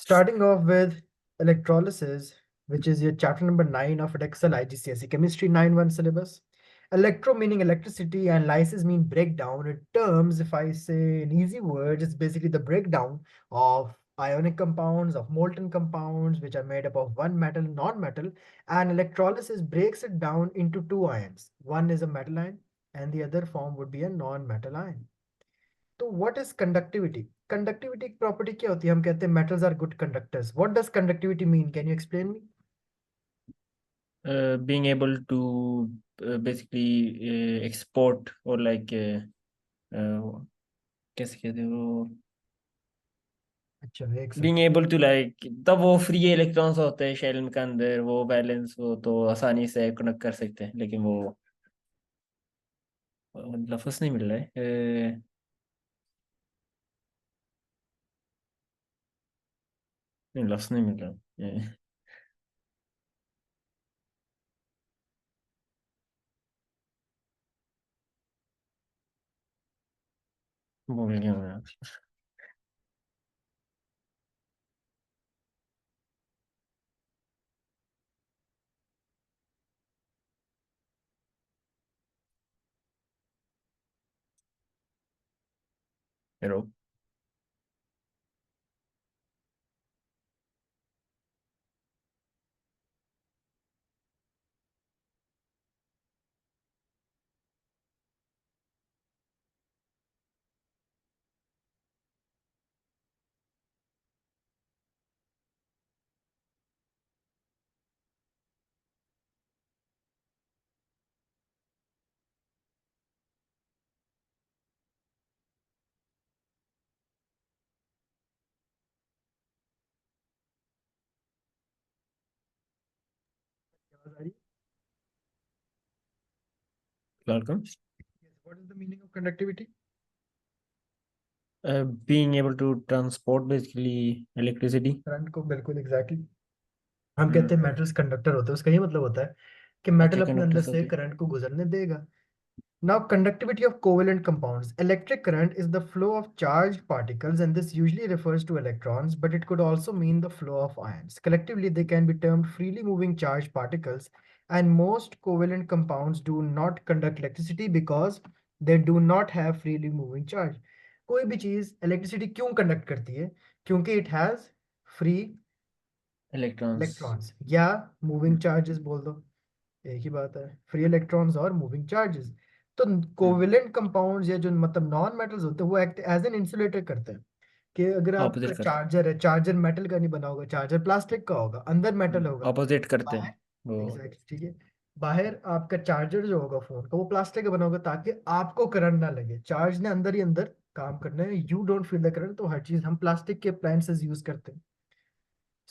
Starting off with electrolysis, which is your chapter number 9 of Excel IGCSE Chemistry 9-1 syllabus. Electro meaning electricity and lysis mean breakdown. In terms, if I say in easy words, it's basically the breakdown of ionic compounds, of molten compounds, which are made up of one metal, non-metal, and electrolysis breaks it down into two ions. One is a metal ion, and the other form would be a non-metal ion. तो what is conductivity? Conductivity की property क्या होती है? हम कहते हैं metals are good conductors. What does conductivity mean? Can you explain me? Being able to basically export or like uh, कैसे कहते हैं वो अच्छा, एक being second. able to like तब वो फ्री इलेक्ट्रॉन्स होते हैं शेल के अंदर वो बैलेंस वो तो आसानी से कनेक्ट कर सकते हैं लेकिन वो लफ्ज नहीं मिल रहा है नहीं लफ्ज नहीं मिल रहा है भूल गया मैं हेलो आवाज आ रही? Welcome what is the meaning of conductivity? being able to transport basically electricity current को, बिल्कुल एग्जैक्टली exactly. हम कहते हैं हम्म मेटल्स कंडक्टर होते हैं. उसका ये मतलब होता है कि अच्छे मेटल अपने अंदर कंडक्टर्स से होते हैं करंट को गुजरने देगा. Now, conductivity of covalent compounds. Electric current is the flow of charged particles, and this usually refers to electrons, but it could also mean the flow of ions. Collectively, they can be termed freely moving charged particles, and most covalent compounds do not conduct electricity because they do not have freely moving charge. कोई भी चीज electricity क्यों conduct करती है? क्योंकि it has free electrons electrons या moving charges बोल दो. एक ही बात है, फ्री इलेक्ट्रॉन्स और मूविंग चार्जेस. तो कोवेलेंट कंपाउंड्स या जो मतलब नॉन मेटल्स होते हैं वो एक्ट एज एन इंसुलेटर करते हैं. कि अगर आपका ऑपोजिट करते चार्जर है, चार्जर मेटल का नहीं बना होगा, चार्जर प्लास्टिक का होगा, अंदर मेटल हैं होगा. ऑपोजिट करते बाहर, हैं वो एग्जैक्टली, ठीक है. बाहर आपका चार्जर जो होगा फोन का वो प्लास्टिक का बना होगा ताकि आपको करंट ना लगे. चार्ज ने अंदर ही अंदर काम करना है, you don't feel the current. तो हर चीज हम प्लास्टिक के अप्लायंसेस यूज करते हैं.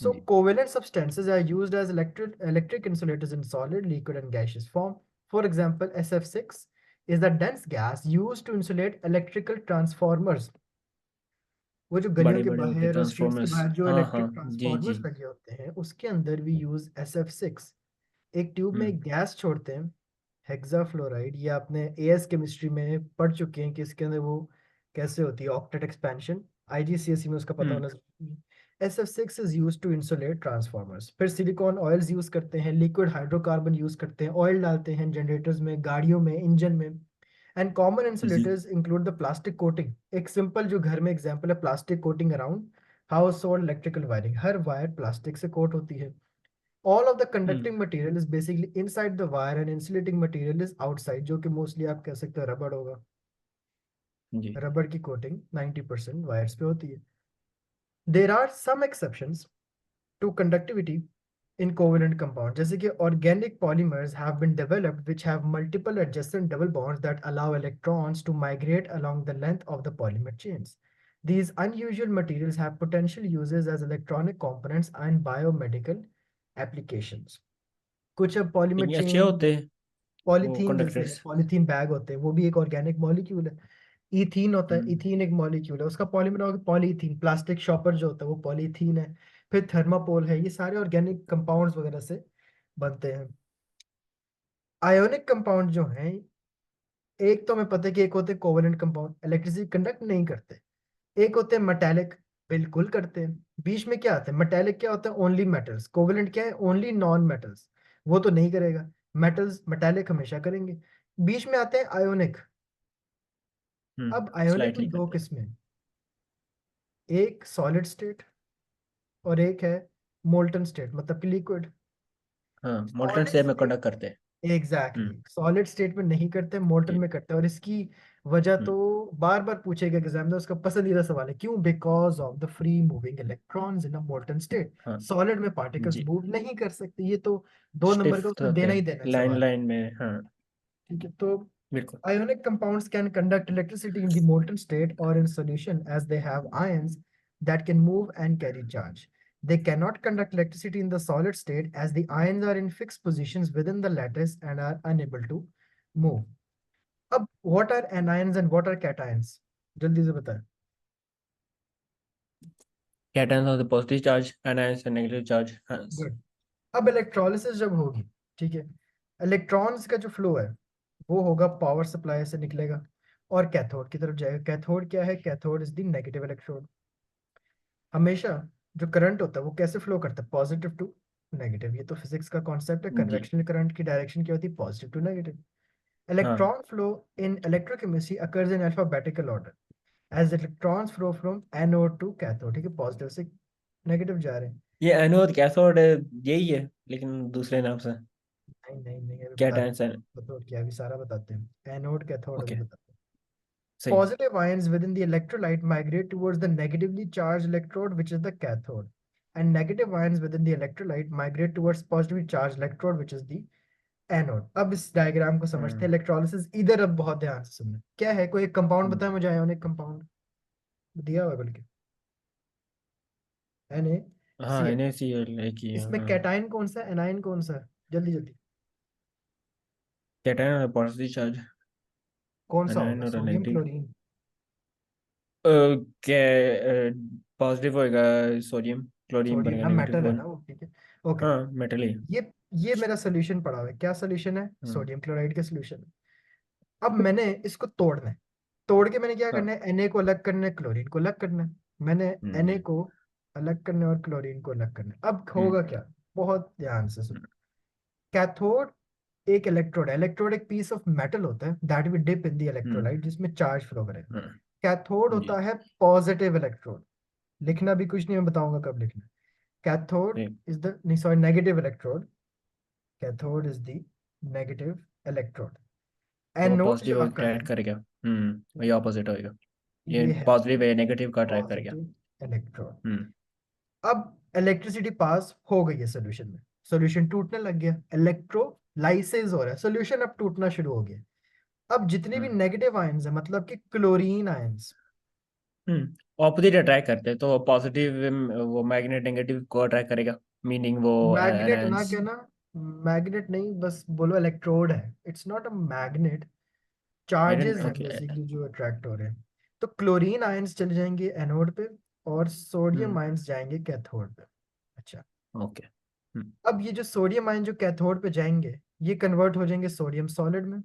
So ji covalent substances are used as electric insulators in solid, liquid, and gaseous form. For example, SF6 is the dense gas used to insulate electrical transformers. वो जो गलियों बड़े के बड़े होते हैं बाहर और स्ट्रीट्स के ट्रांसफॉर्मर्स बाहर जो हाँ हाँ इलेक्ट्रिक जी जी ट्रांसफार्मर्स लगे होते हैं उसके अंदर भी यूज SF6. एक ट्यूब में हम्म एक गैस छोड़ते हैं, हेक्साफ्लोराइड. ये आपने एएस केमिस्ट्री में पढ़ चुके हैं कि इसके अंदर वो कैसे होती है, ऑक्टेट एक्सपेंशन. आईजीसीएसई में उसका पता हम्म होना जरूरी है. SF6 is use to insulate transformers. फिर सिलिकॉन ऑयल्स यूज करते हैं, लिक्विड हाइड्रोकार्बन यूज करते हैं, ऑयल डालते हैं जनरेटर्स में, गाड़ियों में, इंजन में. एंड कॉमन जी insulators include the plastic coating. एक सिंपल जो घर में एग्जांपल है, plastic coating around household electrical wiring. हर वायर प्लास्टिक से कोट होती है. All of the hmm conducting material is basically inside the wire and insulating material is outside, जो कि मोस्टली आप कह सकते हो रबड़ होगा. जी रबड़ की कोटिंग 90% वायर्स पे होती है. There are some exceptions to conductivity in covalent compounds, जैसे कि organic polymers have been developed which have multiple adjacent double bonds that allow electrons to migrate along the length of the polymer chains. These unusual materials have potential uses as electronic components and biomedical applications. कुछ अब polymer ये अच्छे chain, होते हैं वो polythene जैसे है, conductors polythene bag होते हैं, वो भी एक ऑर्गेनिक मॉलिक्यूल है. इथीन होता है, हम्म इथीन एक मॉलिक्यूल है, उसका पॉलीमर होगा पॉलीथीन. प्लास्टिक शॉपर जो होता है वो पॉलीथीन है. फिर थर्मापोल है. ये सारे ऑर्गेनिक कंपाउंड्स वगैरह से बनते हैं. आयोनिक कंपाउंड जो हैं, एक तो हमें पता है कि एक होते हैं कोवेलेंट कंपाउंड, इलेक्ट्रिसिटी कंडक्ट नहीं करते. एक होते हैं मेटालिक, बिल्कुल करते हैं। बीच में क्या आता है, मेटेलिक क्या होता है, ओनली मेटल्स। कोवेलेंट क्या है, ओनली नॉन मेटल्स। वो तो नहीं करेगा। मेटल्स मेटेलिक हमेशा करेंगे। बीच में आते हैं आयोनिक। अब आयोनिक स्लाइटली में दो करते हैं। किस्में, एक सॉलिड स्टेट और एक है मोल्टन स्टेट, मतलब कि लिक्विड। हाँ, मोल्टन सॉलिड से में स्टेट, कंडक्ट करते हैं। एग्जैक्टली हम्म। सॉलिड स्टेट में नहीं करते, मोल्टन ठीक। में करते हैं। और इसकी वजह तो हम्म। बार बार पूछेगा एग्जाम में, उसका पसंदीदा सवाल है, क्यों? Because of the free moving electrons in a molten state. हाँ सॉलिड में पार्टिकल्स जी। मूव नहीं कर सकते। ये तो 2 नंबर का स्टिफ उसमें होते देना ही हैं, देना है लाइन सवाल। लाइन में, हाँ। ठीक है, तो बिल्कुल। ionic compounds can conduct electricity in the molten state or in solution, as they have ions that can move and carry charge. They cannot conduct electricity in the solid state, as the ions are in fixed positions within the lattice and are unable to move. अब what are anions and what are cations? जल्दी से बताएं। Cations of the positive charge, anions negative charge, हाँ। Good. अब electrolysis जब होगी, ठीक है, इलेक्ट्रॉन्स का जो फ्लो है वो होगा, पावर सप्लाई से निकलेगा और कैथोड की तरफ जाएगा। कैथोड क्या है? Cathode is the negative electrode. हमेशा जो करंट होता है वो कैसे फ्लो करता है, पॉजिटिव टू नेगेटिव। ये तो फिजिक्स का कॉन्सेप्ट है। जी। कन्वेक्शनल करंट की डायरेक्शन क्या होती है, पॉजिटिव टू नेगेटिव। हाँ, electron flow in electrochemistry occurs in alphabetical order, as electrons flow from anode to cathode. ठीक है, पॉजिटिव से नेगेटिव जा रहे हैं। ये एनोड कैथोड यही है, लेकिन दूसरे नाम से। नहीं नहीं नहीं, अभी बताते कैटायंस हैं। है। कैथोड क्या, अभी सारा बताते हैं, एनोड कैथोड अभी ओके, बताते हैं। सही है। Positive ions within the electrolyte migrate towards the negatively charged electrode, which is the cathode. And negative ions within the electrolyte migrate towards positively charged electrode, which is the anode. अब इस diagram को समझते हैं, हम्म। Electrolysis. इधर अब बहुत ध्यान से सुनना, क्या है, कोई एक कंपाउंड बताया जी। मुझे, आयोनिक कंपाउंड दिया हुआ है बल्कि, हाँ, NaCl। NaCl एक ही है, इसमें हाँ। कैटाइन कौन सा है, एनाइन कौन सा है? जल्दी जल्दी, कैटायन और पॉजिटिव चार्ज, कौन सा एनायन होगा, और सोडियम नेगेटिव। क्लोरीन? क्या पॉजिटिव होएगा सोडियम, क्लोरीन सोडियम बनेगा ना, नेगेटिव मेटल है वन। ना वो, ठीक है। ओके, हाँ, मेटल ही है। ये ये मेरा सोल्यूशन पड़ा हुआ है। क्या सोल्यूशन है? हम्म। सोडियम क्लोराइड का सोल्यूशन। अब मैंने इसको तोड़ना है। तोड़ के मैंने क्या हाँ। करना है, Na को अलग करना है, क्लोरीन को अलग करना है। मैंने Na जी। को अलग करना है और क्लोरीन को अलग करना है। अब हम्म। होगा क्या, बहुत ध्यान से सुनो। हम्म। कैथोड एक इलेक्ट्रोड है। इलेक्ट्रोड एक पीस ऑफ मेटल होता है that we dip in the hmm. Electrolyte, जिसमें चार्ज फ्लो करेगा। हाँ, कैथोड जी। होता है पॉजिटिव इलेक्ट्रोड। लिखना भी कुछ नहीं, मैं बताऊंगा कब लिखना है। कैथोड ठीक। इज द, नहीं sorry, negative electrode. Cathode is the negative electrode. तो एनोड पॉजिटिव जो आपका है, अट्रैक्ट करेगा। ये ऑपोजिट होएगा। ये ये है पॉजिटिव है, नेगेटिव का अट्रैक्ट करेगा। Positive electrode. हम्म। अब इलेक्ट्रिसिटी पास हो गई है सोल्यूशन में, सोल्यूशन टूटने लग गया, इलेक्ट्रोलाइसिस हो रहा है, सोल्यूशन अब टूटना शुरू हो गया। अब जितने भी हम्म। नेगेटिव आयंस है, मतलब कि क्लोरीन आयंस, ऑपोजिट अट्रैक्ट करते हैं, तो पॉजिटिव वो मैग्नेट नेगेटिव को अट्रैक्ट करेगा, मीनिंग वो मैग्नेट ना एनहांस। कहना, मैग्नेट नहीं, बस बोलो इलेक्ट्रोड है, it's not a magnet. Charges iron, हैं ओके। बेसिकली जो अट्रैक्ट हो रहे हैं। तो क्लोरीन आयंस चले जाएंगे एनोड पे और सोडियम हम्म। आयंस जाएंगे कैथोड पे। अच्छा, ओके। हम्म। अब ये जो सोडियम आयन जो कैथोड पे जाएंगे, ये कन्वर्ट हो जाएंगे सोडियम सॉलिड में।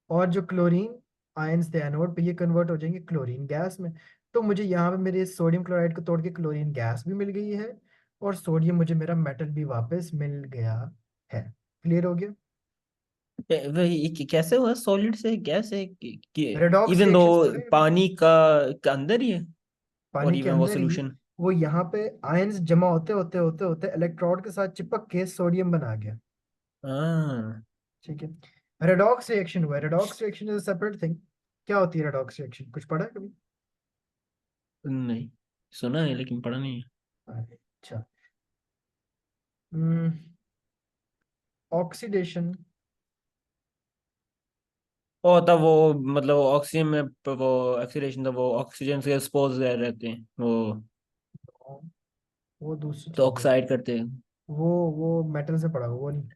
और जो क्लोरीन आयंस थे एनोड पे, ये कन्वर्ट हो जाएंगे क्लोरीन गैस में। तो मुझे यहाँ पे मेरे सोडियम क्लोराइड को तोड़ के क्लोरीन गैस भी मिल गई है, और सोडियम मुझे मेरा मेटल भी वापस मिल गया है। क्लियर हो गया? कैसे हुआ सॉलिड से गैस है कि रेडॉक्स इवन दो रिएक्शन पढ़े अभी? पानी का अंदर ही है, और पानी के इवन वो अंदर ही, सोल्यूशन। वो यहाँ पे आयंस जमा होते होते होते होते इलेक्ट्रोड के साथ चिपक के सोडियम बना गया। हाँ। ठीक है, रेडॉक्स रिएक्शन हुआ। Redox reaction is separate thing. क्या होती है रेडॉक्स रिएक्शन, कुछ पढ़ा है कभी? नहीं, सुना है लेकिन पढ़ा नहीं है। अच्छा, ऑक्सीडेशन। और तब वो मतलब ऑक्सीजन में वो ऑक्सीडेशन, तो वो ऑक्सीजन से एक्सपोज रहते हैं वो, वो दूसरी तो चीज है। ऑक्साइड करते हैं। वो मेटल से पढ़ा हुआ, वो नहीं।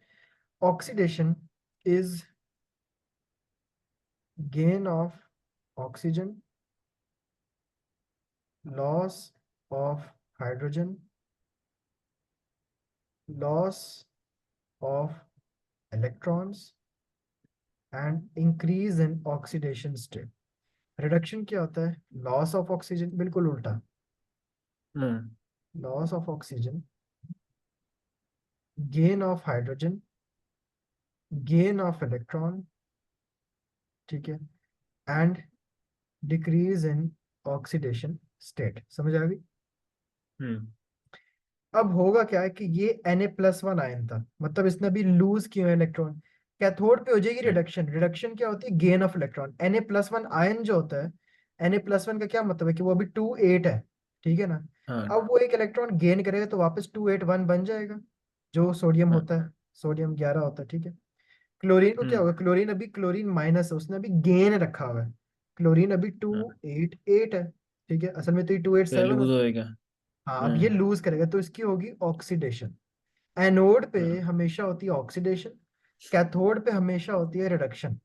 Oxidation is gain of oxygen, loss of hydrogen, loss of electrons and increase in oxidation state. Reduction क्या होता है? लॉस ऑफ ऑक्सीजन, बिल्कुल उल्टा। Hmm loss of oxygen, gain of hydrogen, gain of electron, ठीक है, and decrease in oxidation state. समझ आ गई? हम्म अब होगा क्या है कि ये Na+1 आयन था, मतलब इसने अभी लूज किए हैं इलेक्ट्रॉन। कैथोड पे हो जाएगी हम्म, रिडक्शन। रिडक्शन क्या होती है? Gain of electron. Na+1 ion जो होता है, Na+1 का क्या मतलब है कि वो अभी 2 8 है, ठीक है ना। हाँ अब वो एक इलेक्ट्रॉन गेन करेगा तो वापस 2 8 1 बन जाएगा, जो सोडियम हाँ होता है। सोडियम 11 होता है, ठीक है। क्लोरीन को क्या हम्म होगा? क्लोरीन अभी क्लोरीन माइनस है, उसने अभी गेन रखा हुआ है। क्लोरीन अभी टू हाँ, एट एट है, ठीक है। असल में तो ये 2 8 7 लूज होता है। होएगा। हाँ, अब ये हम्म लूज करेगा तो इसकी होगी ऑक्सीडेशन। एनोड पे हाँ, हमेशा होती है ऑक्सीडेशन, कैथोड पे हमेशा होती है रिडक्शन,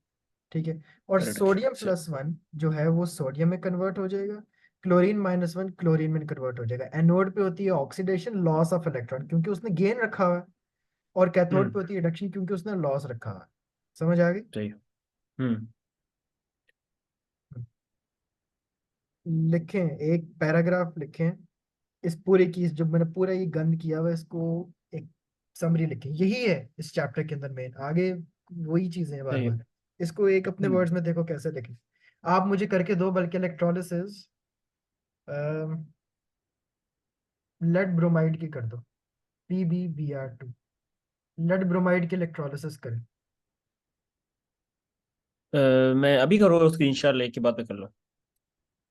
ठीक है। और रिडक्शन सोडियम+1 जो है वो सोडियम में कन्वर्ट हो जाएगा, क्लोरीन-1 क्लोरीन में कन्वर्ट हो जाएगा। एनोड पे होती है ऑक्सीडेशन, लॉस ऑफ इलेक्ट्रॉन, क्योंकि उसने गेन रखा हुआ है। और कैथोड पे हम्म होती है रिडक्शन, क्योंकि उसने लॉस रखा हुआ है। समझ आ गई? सही। हम्म लिखें, एक पैराग्राफ लिखें इस पूरे की, जो मैंने पूरा ये गंद किया हुआ है इसको, एक समरी लिखें। यही है इस चैप्टर के अंदर मेन, आगे वही चीजें हैं बार सही है। बार। इसको एक अपने हम्म वर्ड्स में देखो कैसे लिखें। आप मुझे करके दो, बल्कि इलेक्ट्रोलिसिस लेड ब्रोमाइड की कर दो, PbBr2। लेड ब्रोमाइड की इलेक्ट्रोलिसिस करें। मैं अभी करो, स्क्रीनशॉट लेके बाद में कर लो।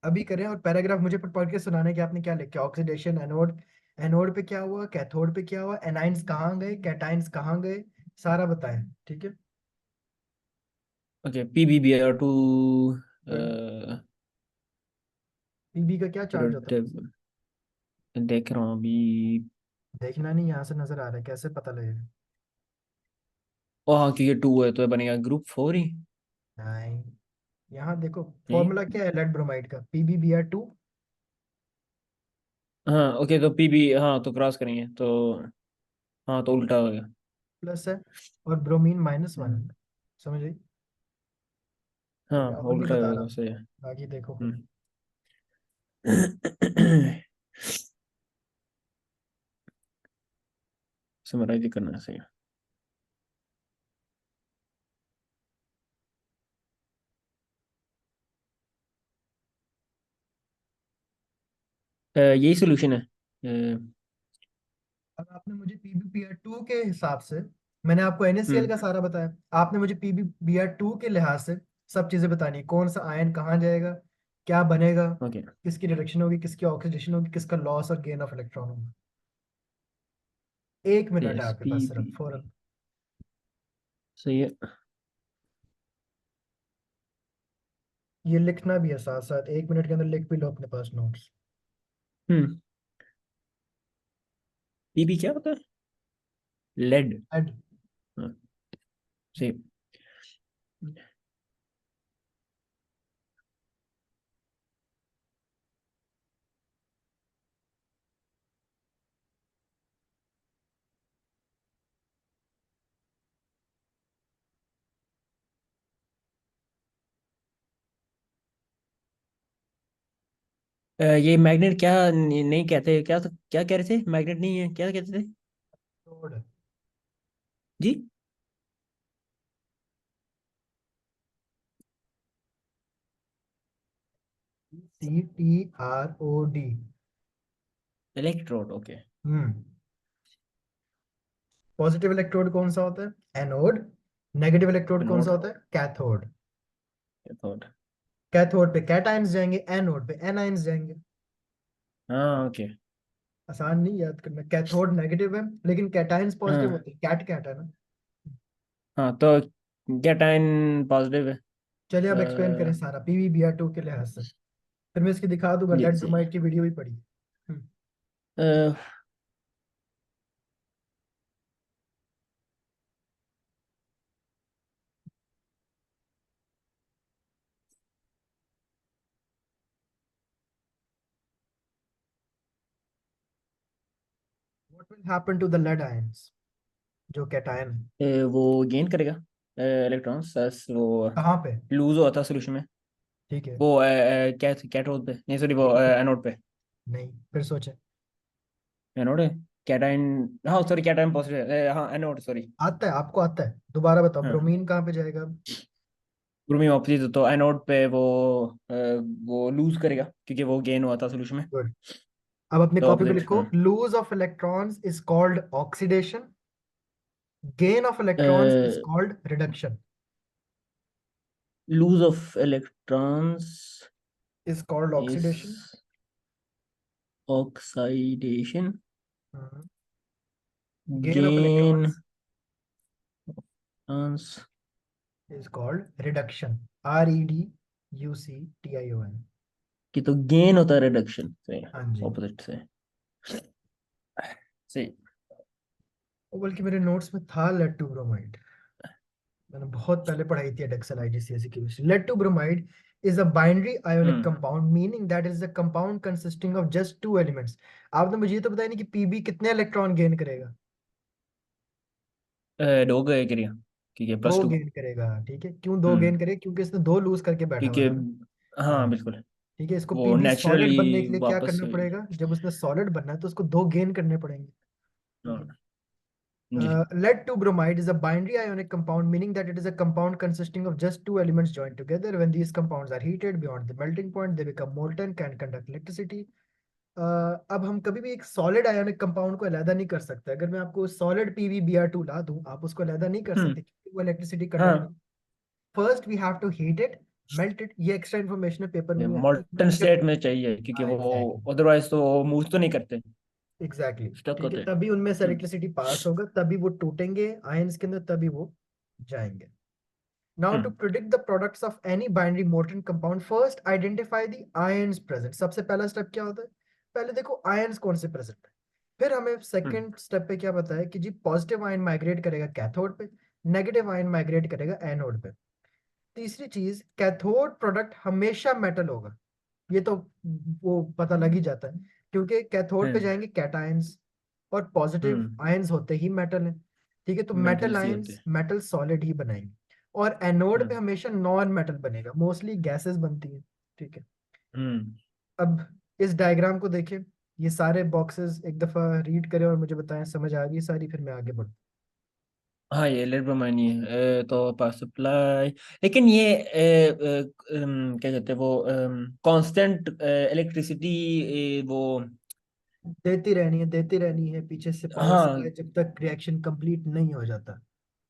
अभी करें, और पैराग्राफ मुझे पढ़ के सुनाने कि आपने क्या लिखा। ऑक्सीडेशन, एनोड, एनोड पे क्या हुआ, कैथोड पे क्या हुआ, एनाइंस कहाँ गए, कैटाइंस कहाँ गए, सारा बताएं, ठीक है। ओके, PbBr2 Pb का क्या चार्ज होता है वैसे? प्रोडक्टिव, देख रहा हूँ अभी। देखना नहीं, यहाँ से नजर आ रहा है, कैसे पता लगेगा? हाँ क्योंकि 2 है तो ये बनेगा ग्रुप 4 ही। नहीं, यहाँ देखो, नहीं। फॉर्मूला क्या है लेड ब्रोमाइड का? PbBr2 हाँ ओके, तो पीबी, हाँ तो क्रॉस करेंगे तो, हाँ तो उल्टा हो गया। प्लस है, और ब्रोमीन -1 हम्म, है। समझ गई? ठीक हाँ है, और नहीं उल्टा बता होगा रहा, सही है। आगे देखो खुद। हम्म समराइज करना सही है। यही सोल्यूशन है। अब आपने मुझे PbBr2 के हिसाब से, मैंने आपको NaCl का हम्म सारा बताया, आपने मुझे PbBr2 के लिहाज से सब चीजें बतानी है। कौन सा आयन कहाँ जाएगा, क्या बनेगा, ओके। किसकी रिडक्शन होगी, किसकी ऑक्सीडेशन होगी, किसका लॉस और गेन ऑफ इलेक्ट्रॉन होगा। 1 मिनट है यस आपके पास पीबी, सिर्फ, फौरन। सही है। ये लिखना भी है साथ साथ, 1 मिनट के अंदर लिख भी लो अपने पास नोट्स। हम्म पीबी क्या होता है? लेड। एंड हाँ सही। ये मैग्नेट क्या नहीं कहते, क्या क्या कह रहे थे? मैग्नेट नहीं है, क्या कहते थे? जी। CTROD। Electrode, okay. Hmm positive electrode कौन सा होता है? एनोड। नेगेटिव इलेक्ट्रोड कौन सा नोट, होता है? कैथोड। कैथोड। कैथोड पे कैटायंस जाएंगे, एनोड पे एनायंस जाएंगे। हाँ ओके। आसान नहीं याद करना। कैथोड नेगेटिव है, लेकिन कैटायंस पॉजिटिव हाँ होते हैं, कैट कैट है ना। हाँ तो कैटायन पॉजिटिव है। चलिए अब एक्सप्लेन करें सारा PbBr2 के लिहाज से, फिर मैं इसकी दिखा दूंगा। जी लेड सही ब्रोमाइड की वीडियो भी पड़ी। है। What will happen to the lead ions, जो कैटायन है? वो गेन करेगा इलेक्ट्रॉन्स, वो कहाँ पे? लूज हुआ था सोल्यूशन में। ठीक है। वो कैथोड पे नहीं, सॉरी, वो एनोड पे। नहीं, फिर सोचे। एनोड है। कैटाइन। हाँ सॉरी, कैटाइन पॉजिटिव, हाँ एनोड, सॉरी। आता है, आपको आता है, दोबारा बताओ, हाँ, ब्रोमीन कहाँ पे जाएगा अब? ब्रोमीन ऑपोजिट, तो एनोड पे वो लूज करेगा क्योंकि वो गेन हुआ था सोल्यूशन में। गुड। अब अपनी तो कॉपी पे ऑपोजिट, लिखो, हाँ। Lose of electrons is called oxidation, gain of electrons is called reduction. Lose of electrons is called is oxidation. Oxidation. Gain of gain electrons ट्रांस। Is called reduction, REDUCTION। की तो gain होता है reduction से, हाँ जी। Opposite से। सही। वो बल्कि मेरे नोट्स में था लेड टू ब्रोमाइड, मैंने बहुत पहले पढ़ाई थी Edexcel IGCSE chemistry. Lead two bromide is a binary ionic hmm. compound, meaning that it is a compound consisting of just two elements। आपने मुझे ये तो बताया नहीं कि पीबी कितने इलेक्ट्रॉन गेन करेगा? दो गए क्रिया, क्योंकि दो +2। गेन करेगा, ठीक है। क्यों दो गेन हम्म। करेगा? क्योंकि इसने दो लूज करके बैठा हुआ क्योंकि था ना। हाँ हाँ, बिल्कुल, ठीक है। इसको वो पीबी सॉलिड बनने नेचुरली के लिए क्या वापस। करना पड़ेगा? जब उसने सॉलिड बनना है तो उसको दो गेन करने पड़ेंगे, ठीक है। हाँ जी। Lead 2 bromide is a binary ionic compound, meaning that it is a compound consisting of just two elements joined together. When these compounds are heated beyond the melting point, they become molten, can conduct electricity. अब हम कभी भी एक solid ionic compound को अलग नहीं कर सकते। अगर मैं आपको सॉलिड PbBr2 ला दूं, आप उसको अलग नहीं कर हम्म। सकते क्योंकि वो इलेक्ट्रिसिटी कंडक्ट नहीं। हाँ, first we have to heat it, melt it. ये एक्स्ट्रा इन्फॉर्मेशन है, पेपर में नहीं आती मॉल्टन क्योंकि जब, स्टेट में चाहिए, क्योंकि हाँ वो एग्जैक्टली, अदरवाइज तो मूव तो नहीं करते, एग्जैक्टली, स्टक ठीक है। होते। तभी उनमें से इलेक्ट्रिसिटी पास होगा, तभी वो टूटेंगे आयंस के अंदर, तभी वो जाएंगे। Now to hmm. predict the products of any binary molten compound, first identify the ions present। सबसे पहला स्टेप क्या होता है? पहले देखो आयंस कौन से प्रेजेंट है। फिर हमें हम्म। सेकंड स्टेप पे क्या बताया कि जी पॉजिटिव आयन माइग्रेट करेगा कैथोड पे, नेगेटिव आयन माइग्रेट करेगा एनोड पे। तीसरी चीज, कैथोड प्रोडक्ट हमेशा मेटल होगा। ये तो वो पता लग ही जाता है, क्योंकि कैथोड पे हम्म। जाएंगे कैटायंस और पॉजिटिव हम्म। आयंस होते ही मेटल हैं, ठीक है। तो मेटल मेंटल्स ही होते आयंस हैं। मेटल सॉलिड ही बनाएंगे। और एनोड पे हम्म। हमेशा नॉन मेटल बनेगा, मोस्टली गैसेस बनती हैं, ठीक है। हम्म। अब इस डायग्राम को देखें, ये सारे बॉक्सेस एक दफा रीड करें और मुझे बताएं समझ आ गई सारी, फिर मैं आगे बढ़ूँ। हाँ, ये लेड ब्रोमाइनी है, तो पावर सप्लाई। लेकिन ये क्या कहते हैं वो, कांस्टेंट इलेक्ट्रिसिटी, वो। देती रहनी है, देती रहनी है, पीछे से पावर हाँ। सप्लाई जब तक रिएक्शन कंप्लीट नहीं हो जाता।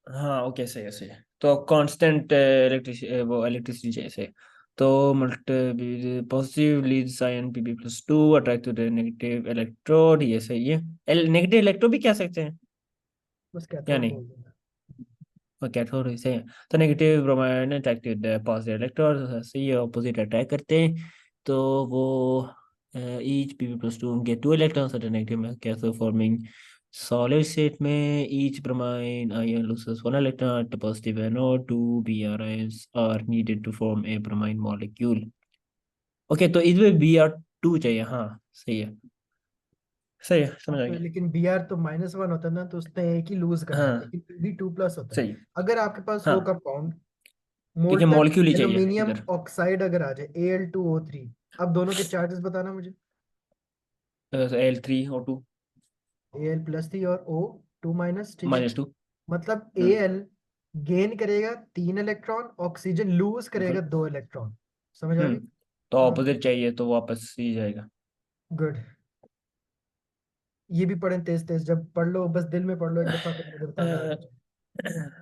हाँ ओके, सही है सही है। तो कांस्टेंट इलेक्ट्रिसिटी, वो इलेक्ट्रिसिटी जैसे। तो multi positive leads ion Pb+2 attract to the negative electrode, ये सही है। नेगेटिव इलेक्ट्रोड भी कह सकते हैं बस या कैथोड नहीं? बोल देना। वो कैथोड ही सही है। तो negative bromine attract to the positive electrode, सही है, ऑपोजिट अट्रैक्ट करते हैं। तो वो each Pb+2 get two electrons at a negative cathode forming solid state में each bromine ion loses one electron at the positive anode, two Br ions are needed to form a bromine molecule। Okay, तो इसमें Br2 चाहिए, हाँ सही है, सही है, समझ आ आप गया। लेकिन Br तो -1 होता है ना, तो उसने एक ही लूज करना है, हाँ लेकिन Pb2+ होता है। सही है। अगर आपके पास हो हाँ, कंपाउंड क्योंकि मोल्टन मॉलिक्यूल ही चाहिए एल्यूमिनियम इधर। ऑक्साइड अगर आ जाए Al2O3, अब दोनों के चार्जेस बताना मुझे। L3O2 Al+3 और O2-, ठीक है। -2। मतलब हम्म। Al गेन करेगा 3 इलेक्ट्रॉन, ऑक्सीजन लूज करेगा बिल्कुल। 2 इलेक्ट्रॉन। समझ आ गई? हम्म। तो हाँ, ऑपोजिट चाहिए तो वापस ही जाएगा। गुड। ये भी पढ़ें तेज तेज, जब पढ़ लो बस दिल में पढ़ लो एक दफा, फिर मुझे बताना आगे चल।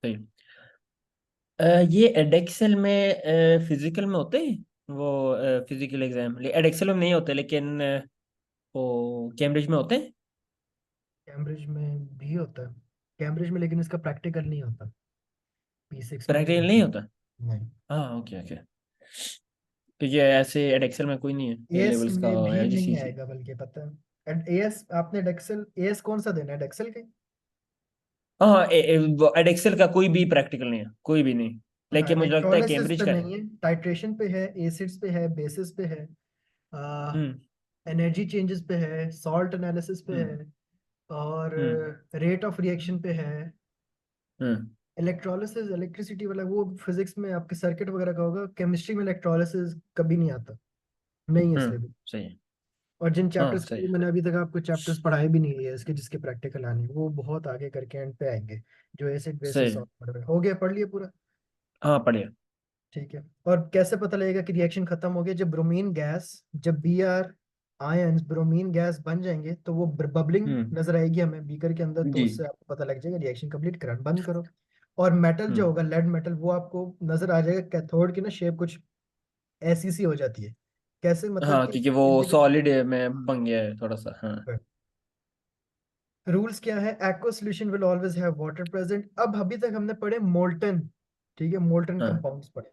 सही। ये एडेक्सल में फिजिकल में होते हैं, वो फिजिकल एग्जाम एडेक्सल में नहीं होते, लेकिन वो कैम्ब्रिज में होते हैं। कैम्ब्रिज में भी होता है, कैम्ब्रिज में, लेकिन इसका प्रैक्टिकल नहीं होता, P6 में नहीं प्रैक्टिकल नहीं होता। होता। नहीं। हाँ ओके ओके। तो ये ऐसे एडेक्सल में कोई नहीं है ए एएस लेवल्स का, में भी नहीं एलजीसी। आएगा, बल्कि पता है एएस आपने डेक्सल, एएस कौन सा देना है डेक्सल के? हाँ, एडेक्सल का कोई भी प्रैक्टिकल नहीं है, कोई भी नहीं। हाँ, लेकिन मुझे लगता है इलेक्ट्रोलिसिस कैम्ब्रिज पे का है। नहीं है, टाइट्रेशन पे है, एसिड्स पे है, बेसिस पे है, हम्म। एनर्जी चेंजेस पे है, सॉल्ट एनालिसिस पे हम्म। है, और हम्म। रेट ऑफ रिएक्शन पे है। हम्म। इलेक्ट्रोलिसिस इलेक्ट्रिसिटी वाला वो फिजिक्स में आपके सर्किट वगैरह का होगा, केमिस्ट्री में इलेक्ट्रोलिसिस कभी नहीं आता, नहीं है इसलिए भी। सही है। और जिन हाँ चैप्टर्स के सही लिए है। मैंने अभी तक आपको चैप्टर्स पढ़ाए भी नहीं है इसके, जिसके प्रैक्टिकल आने हैं, वो बहुत आगे करके एंड पे आएंगे, जो एसिड सही बेसिस है। सॉल्ट हो गया, पढ़ लिया पूरा। हाँ बढ़िया। ठीक है। और कैसे पता लगेगा कि रिएक्शन खत्म हो गया? जब ब्रोमीन गैस, जब B R ions bromine gas बन जाएंगे तो वो बबलिंग हम्म। नजर आएगी हमें बीकर के अंदर, तो जी। उससे आपको पता लग जाएगा रिएक्शन कंप्लीट, करंट बंद करो। और मेटल जो हम्म। होगा, लेड मेटल, वो आपको नजर आ जाएगा, कैथोड की ना शेप कुछ ऐसी सी हो जाती है। कैसे? मतलब हाँ, कि क्योंकि वो इंडिकेट। सॉलिड में बन गया है थोड़ा सा, हाँ। रूल्स क्या है? Aqua solution will always have water present. अब अभी तक हमने पढ़े मोल्टन, ठीक है, मोल्टन हाँ कंपाउंड्स पढ़े।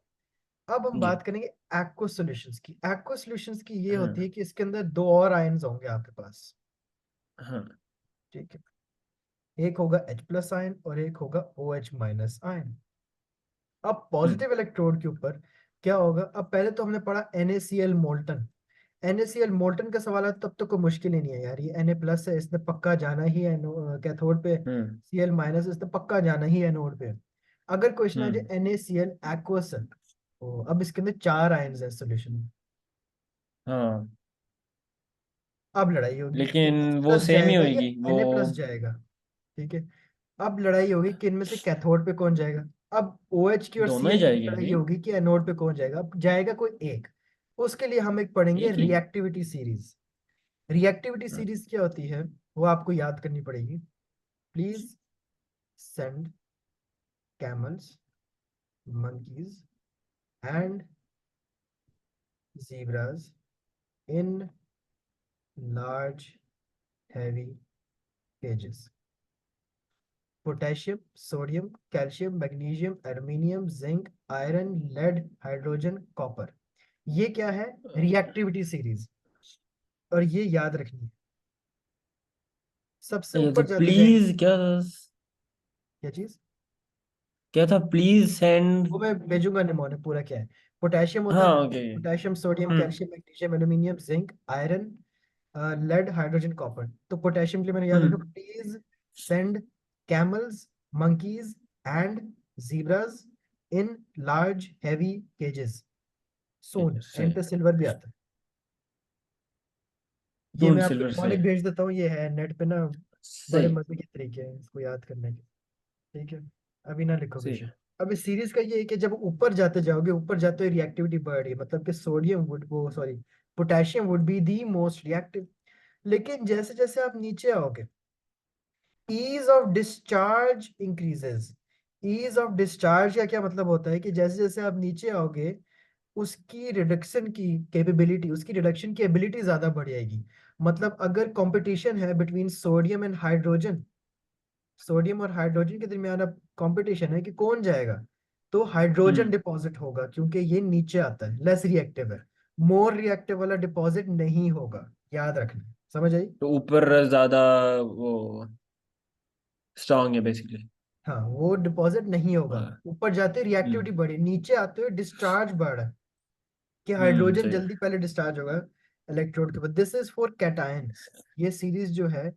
अब हम जी। बात करेंगे एक्वा सॉल्यूशंस की। एक्वा सॉल्यूशंस की ये होती है हाँ। कि इसके अंदर दो और आयंस होंगे आपके पास, हाँ ठीक है। एक होगा H प्लस आयन और एक होगा OH माइनस आयन। अब हम्म। पॉजिटिव इलेक्ट्रोड के ऊपर क्या होगा? अब पहले तो हमने पढ़ा NaCl मोल्टन। NaCl मोल्टन का सवाल है तब तो कोई मुश्किल ही नहीं है यार, ये Na प्लस है, इसने पक्का जाना ही है कैथोड पे। हम्म। Cl माइनस, इसने पक्का जाना ही है एनोड पे। अगर क्वेश्चन आ हम्म। जाए NaCl एक्वस, तो अब इसके अंदर चार आयंस है सोल्यूशन में। हाँ, अब लड़ाई होगी कि लेकिन H वो प्लस सेम ही जाएगा या होगी वो। Na प्लस जाएगा, ठीक है। अब लड़ाई होगी कि इनमें से कैथोड पे कौन जाएगा। अब OH की और दोनों ही Cl की जाएगी लड़ाई अभी। होगी कि एनोड पे कौन जाएगा। अब जाएगा कोई एक। उसके लिए हम एक पढ़ेंगे एक ही। Reactivity series. रिएक्टिविटी हाँ। सीरीज क्या होती है वो आपको याद करनी पड़ेगी। Please send camels, monkeys and zebras in large heavy cages. Potassium, sodium, calcium, magnesium, aluminium, zinc, iron, lead, hydrogen, copper. ये क्या है? Reactivity series. और ये याद रखनी है। सबसे ये तो ऊपर जाते जाएंगे। प्लीज क्या, क्या चीज? क्या था, प्लीज सेंड। वो मैं भेजूंगा निमोने पूरा क्या है। पोटेशियम होता हाँ है, okay. Potassium, sodium, hmm. Calcium, magnesium, aluminium, zinc, iron, lead, hydrogen, copper. तो पोटेशियम के लिए मैंने याद रखा, हम्म। Please send camels, monkeys and zebras in large heavy cages soon. सही एंड है। पे सिल्वर भी आता है। ये सोन मैं आपको सिल्वर सही निमोनिक है। भेज देता हूँ, ये है नेट पे ना। बड़े सही। मजे के तरीके हैं इसको याद करने के, ठीक है। अभी ना लिखो सही बेशक। है। अब इस सीरीज का ये है कि जब ऊपर जाते जाओगे, ऊपर जाते हुए रिएक्टिविटी बढ़ रही है, मतलब कि सोडियम वुड वो sorry potassium would be the most reactive. लेकिन जैसे जैसे आप नीचे आओगे, ease of discharge increases. Ease of discharge का क्या मतलब होता है कि जैसे जैसे आप नीचे आओगे, उसकी रिडक्शन की कैपेबिलिटी, उसकी रिडक्शन की एबिलिटी ज्यादा बढ़ जाएगी। मतलब अगर कंपटीशन है between sodium and hydrogen, sodium और हाइड्रोजन के दरमियान अब कंपटीशन है कि कौन जाएगा, तो हाइड्रोजन हम्म। डिपॉजिट होगा क्योंकि ये नीचे आता है, लेस रिएक्टिव है। मोर रिएक्टिव वाला डिपॉजिट नहीं होगा, याद रखना। समझ आई? तो ऊपर ज्यादा वो स्ट्रांग है बेसिकली। हाँ, वो डिपॉजिट नहीं होगा। हाँ। ऊपर जाते रिएक्टिविटी हम्म। बढ़ी, नीचे आते हुए डिस्चार्ज बढ़ा, कि हाइड्रोजन सही है। जल्दी पहले डिस्चार्ज होगा इलेक्ट्रोड के बाद। This is for cations. ये सीरीज जो है,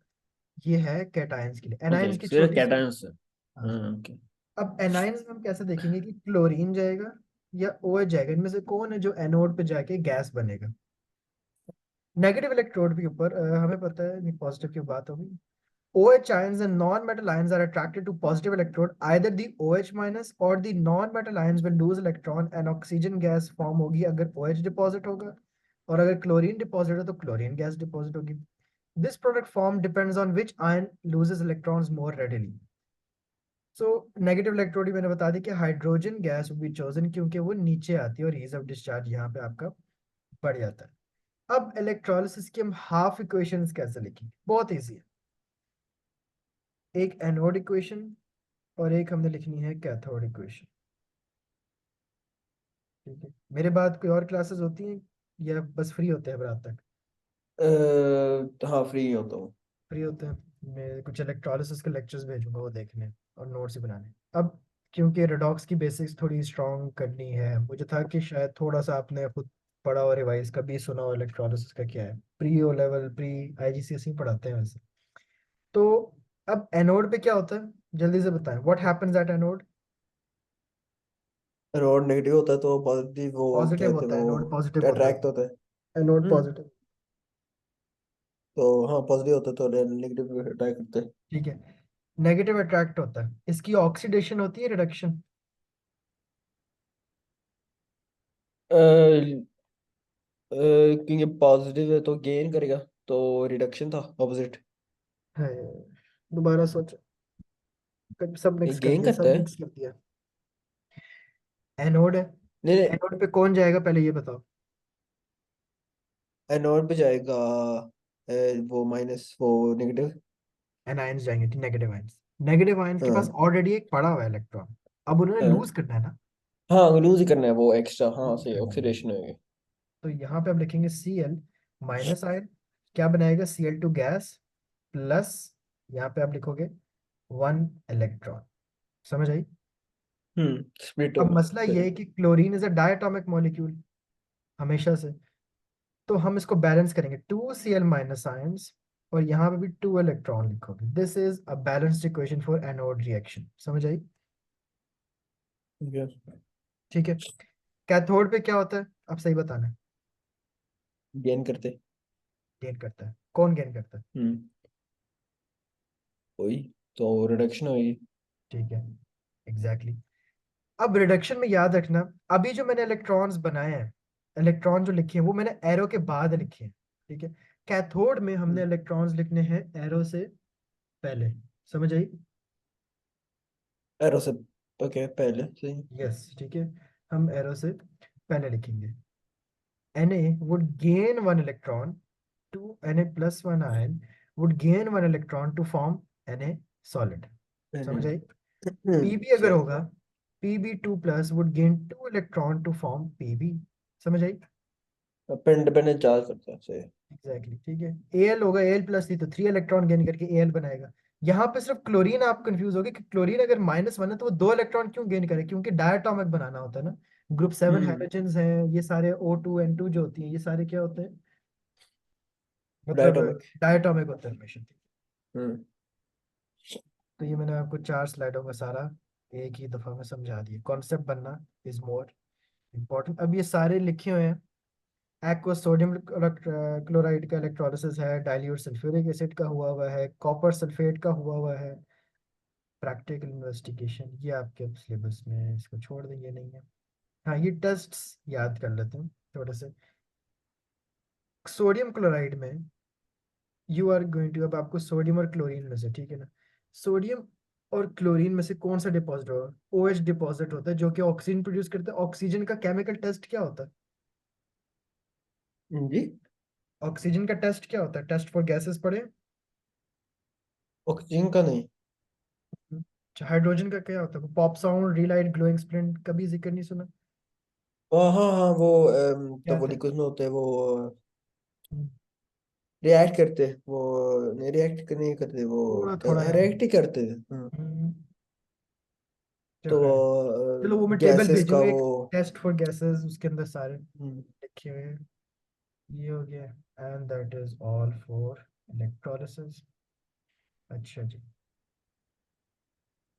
ये है कैटायंस के लिए, ओके, एनायंस की फिर छोटी सी। कैटायंस। हाँ। हाँ ओके। अब एनायंस में हम कैसे देखेंगे कि क्लोरीन जाएगा या OH जाएगा, इनमें से कौन है जो एनोड पे जाके गैस बनेगा। नेगेटिव इलेक्ट्रोड के ऊपर हमें पता है, नहीं पॉजिटिव की बात होगी। OH ions and non-metal ions are attracted to positive electrode. Either the OH minus or the non-metal ions will lose electron and oxygen gas form होगी अगर OH डिपॉजिट होगा, और अगर क्लोरीन डिपॉजिट हो तो क्लोरीन गैस डिपॉजिट होगी। This product form depends on which ion loses electrons more readily. So negative electrode ही मैंने बता दी कि hydrogen gas would be chosen क्योंकि वो नीचे आती है और ईज ऑफ डिस्चार्ज यहाँ पे आपका बढ़ जाता है। अब इलेक्ट्रोलिसिस की हम हाफ इक्वेशंस कैसे लिखेंगे? बहुत ईजी है। एक एनोड इक्वेशन और एक हमने लिखनी है कैथोड इक्वेशन, ठीक है। मेरे बाद कोई और क्लासेस होती हैं या बस फ्री होते हैं रात तक? हाँ फ्री होता हूँ। फ्री होते हैं। मैं कुछ इलेक्ट्रोलिसिस के लेक्चर्स भेजूंगा वो देखने और नोट्स ही बनाने। अब क्योंकि रेडॉक्स की बेसिक्स थोड़ी स्ट्रॉन्ग करनी है, मुझे था कि शायद थोड़ा सा आपने खुद पढ़ा और रिवाइज कभी सुना हो इलेक्ट्रोलिसिस का क्या है, pre O level pre IGCSE पढ़ाते हैं वैसे। तो अब एनोड पे क्या होता है, जल्दी से बताएं, what happens at anode. Road negative होता है तो पॉजिटिव वो क्या पॉजिटिव कहते हैं होता है, एनोड वो पॉजिटिव होता अट्रैक्ट है। होता है। एनोड हम्म। पॉजिटिव। तो हाँ पॉजिटिव होता है तो नेगेटिव अट्रैक्ट करते हैं। ठीक है, नेगेटिव अट्रैक्ट होता है, इसकी ऑक्सीडेशन होती है रिडक्शन। क्योंकि पॉजिटिव है तो गेन करेगा, तो रिडक्शन था ऑपोजिट। है, दोबारा सोचो, सब ये मिक्स कर गेन दिया, करता सब है। मिक्स कर दिया। एनोड है, नहीं नहीं, एनोड पे कौन जाएगा पहले ये बताओ। एनोड पे जाएगा वो माइनस वो नेगेटिव। एनायंस जाएंगे, नेगेटिव आयंस। नेगेटिव आयंस के पास हाँ ऑलरेडी एक पड़ा हुआ है इलेक्ट्रॉन, अब उन्होंने हाँ लूज करना है ना। हाँ, लूज ही करना है वो एक्स्ट्रा, हाँ लूज सही करना है, ऑक्सीडेशन होगी। तो यहाँ पे आप लिखेंगे Cl माइनस आयन, क्या बनाएगा Cl2 गैस प्लस, यहाँ पे आप लिखोगे 1 इलेक्ट्रॉन। समझ आई। स्प्लिट अब होगा मसला ये सही। है कि chlorine is a diatomic molecule हमेशा से, तो हम इसको बैलेंस करेंगे, 2Cl माइनस आयंस और यहाँ पे भी 2 इलेक्ट्रॉन लिखोगे, this is a balanced equation for anode reaction. समझ आई। ठीक है, कैथोड पे क्या होता है, अब सही बताना है। गेन करते। गेन करता है, कौन गेन करता है। हम्म। वही तो रिडक्शन होगी। ठीक है, एग्जैक्टली exactly. अब रिडक्शन में याद रखना, अभी जो मैंने इलेक्ट्रॉन्स बनाए हैं, इलेक्ट्रॉन जो लिखे हैं वो मैंने एरो के बाद लिखे हैं। ठीक है, कैथोड में हमने इलेक्ट्रॉन्स लिखने हैं एरो से पहले। समझ आई। एरो से ओके पहले सही। यस ठीक है, हम एरो से पहले लिखेंगे। Na would gain 1 electron to Na plus 1 ion would gain 1 electron to form Na solid। समझ आई। Pb अगर सही। होगा, Pb2 plus would gain 2 electron to form Pb। समझ आई। पेन डिपेंडेंट चार्ज करता है सही। एग्जैक्टली ठीक है, Al होगा, Al प्लस थी तो 3 इलेक्ट्रॉन गेन करके Al बनाएगा। यहाँ पे सिर्फ क्लोरीन आप कंफ्यूज होगे कि क्लोरीन अगर -1 है तो वो 2 इलेक्ट्रॉन क्यों गेन करे, क्योंकि डायटोमिक बनाना होता है ना। ग्रुप 7 हम्म। हाइड्रोजन्स हैं, ये सारे O2 N2 जो होती हैं ये सारे क्या होते हैं, मतलब डायटोमिक। डायटोमिक होते हैं हमेशा। हम्म। तो ये मैंने आपको 4 स्लाइडों का सारा एक ही दफा में समझा दिया, कॉन्सेप्ट बनना इज मोर इम्पोर्टेंट। अब ये सारे लिखे हुए हैं, एक्वा सोडियम क्लोराइड का इलेक्ट्रोलिसिस है, डाइल्यूट सल्फ्यूरिक एसिड का हुआ है, कॉपर सल्फेट का हुआ है, प्रैक्टिकल इन्वेस्टिगेशन ये आपके सिलेबस में है, इसको छोड़ देंगे नहीं है। हाँ ये टेस्ट्स याद कर लेते हैं थोड़े से। सोडियम क्लोराइड में यू आर गोइंग टू, अब आपको सोडियम और क्लोरीन में से, ठीक है ना, सोडियम और क्लोरीन में से कौन सा डिपॉजिट होगा, OH डिपॉजिट होता है जो कि ऑक्सीजन प्रोड्यूस करता है। ऑक्सीजन का केमिकल टेस्ट क्या होता है, जी। ऑक्सीजन का टेस्ट क्या होता है, टेस्ट फॉर गैसेस पढ़े। ऑक्सीजन का नहीं। हाइड्रोजन का क्या होता है, पॉप साउंड, रीलाइट, ग्लोइंग स्प्लिंट, कभी जिक्र नहीं सुना। हाँ हाँ वो तो क्या वो था। लिक्विड में होते हैं वो हम्म, रिएक्ट करते हैं वो। नहीं रिएक्ट नहीं करते वो, थोड़ा थोड़ा क्या याद है। रिएक्ट ही करते हैं हाँ। हम्म, तो चलो खैर, चलो वो मैं टेबल गैसेस का भेजूंगा वो। एक, टेस्ट फॉर गैसेस, उसके अंदर सारे हम्म। लिखे हुए हैं। ये हो गया, and that is all for electrolysis. अच्छा जी।